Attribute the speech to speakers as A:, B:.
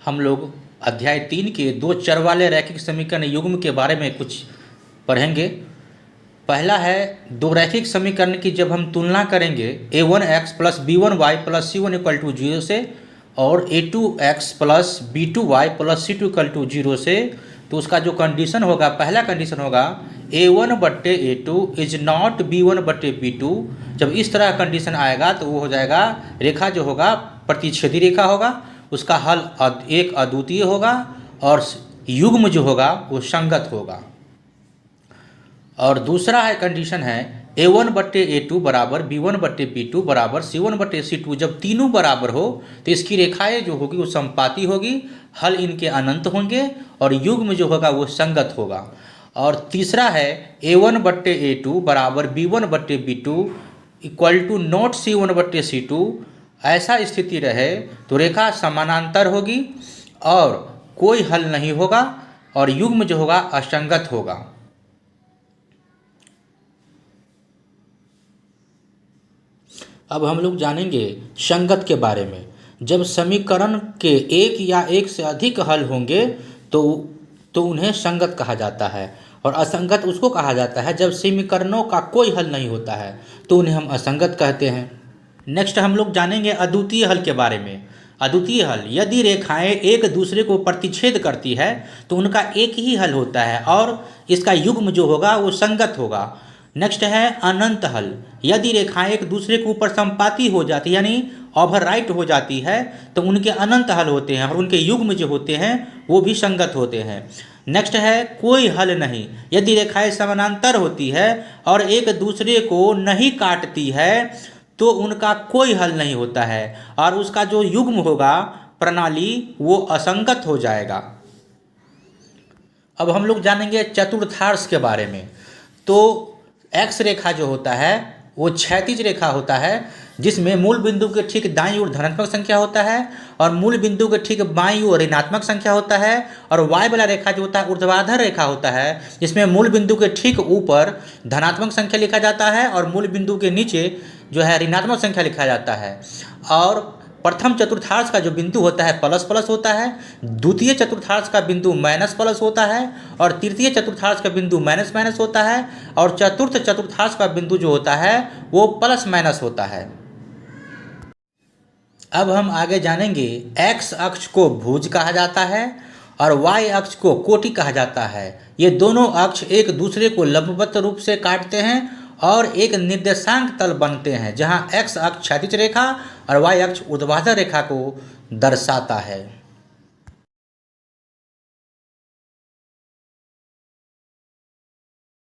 A: हम लोग अध्याय 3 के दो चर वाले रैखिक समीकरण युग्म के बारे में कुछ पढ़ेंगे। पहला है दो रैखिक समीकरण की जब हम तुलना करेंगे a1x plus b1y plus c1 equal to 0 से और a2x plus b2y plus c2 equal to 0 से, तो उसका जो कंडीशन होगा, पहला कंडीशन होगा a1 बट्टे a2 इज नॉट b1 बट्टे b2। जब इस तरह का कंडीशन आएगा तो वो हो जाएगा, रेखा जो होगा प्रतिच्छेदी रेखा होगा, उसका हल एक अद्वितीय होगा और युग्म जो होगा वो संगत होगा। और दूसरा है कंडीशन है a1 बट्टे a2 बराबर b1 बट्टे b2 बराबर c1 बट्टे c2। जब तीनों बराबर हो तो इसकी रेखाएं जो होगी वो समपाती होगी, हल इनके अनंत होंगे और युग्म जो होगा वो संगत होगा। और तीसरा है a1 बट्टे a2 बराबर b1 बट्टे b2 equal to not c1 बट्टे c2। ऐसा स्थिति रहे तो रेखा समानांतर होगी और कोई हल नहीं होगा और युग्म जो होगा असंगत होगा। अब हम लोग जानेंगे संगत के बारे में। जब समीकरण के एक या एक से अधिक हल होंगे तो उन्हें संगत कहा जाता है, और असंगत उसको कहा जाता है जब समीकरणों का कोई हल नहीं होता है तो उन्हें हम असंगत कहते हैं। नेक्स्ट हम लोग जानेंगे अद्वितीय हल के बारे में। अद्वितीय हल, यदि रेखाएं एक दूसरे को प्रतिच्छेद करती है तो उनका एक ही हल होता है और इसका युग्म जो होगा वो संगत होगा। नेक्स्ट है अनंत हल, यदि रेखाएं एक दूसरे के ऊपर संपाती हो जाती है यानी ओवरराइट हो जाती है तो उनके अनंत हल होते हैं और उनके युग्म जो होते हैं वो भी संगत होते हैं। नेक्स्ट है कोई हल नहीं, यदि रेखाएं समानांतर होती है और एक दूसरे को नहीं काटती है तो उनका कोई हल नहीं होता है और उसका जो युग्म होगा प्रणाली वो असंगत हो जाएगा। अब हम लोग जानेंगे चतुर्थांश के बारे में। तो एक्स रेखा जो होता है वो क्षैतिज रेखा होता है जिसमें मूल बिंदु के ठीक दाईं ओर धनात्मक संख्या होता है और मूल बिंदु के ठीक बाईं ओर ऋणात्मक संख्या होता है, और वाई वाला रेखा जो होता है ऊर्ध्वाधर रेखा होता है जिसमें मूल बिंदु के ठीक ऊपर धनात्मक संख्या लिखा जाता है और मूल बिंदु के नीचे जो है ऋणात्मक संख्या लिखा जाता है। और प्रथम चतुर्थांश का जो बिंदु होता है प्लस प्लस होता है, द्वितीय चतुर्थांश का बिंदु माइनस प्लस होता है और तृतीय चतुर्थांश का बिंदु माइनस माइनस होता है और चतुर्थ चतुर्थांश का बिंदु जो होता है वो प्लस माइनस होता है। अब हम आगे जानेंगे एक्स अक्ष को भुज कहा जाता है और वाई अक्ष को कोटि कहा जाता है। ये दोनों अक्ष एक दूसरे को लंबवत रूप से काटते हैं और एक निर्देशांक तल बनते हैं जहां एक्स अक्ष क्षैतिज रेखा और वाई अक्ष ऊर्ध्वाधर रेखा को दर्शाता है।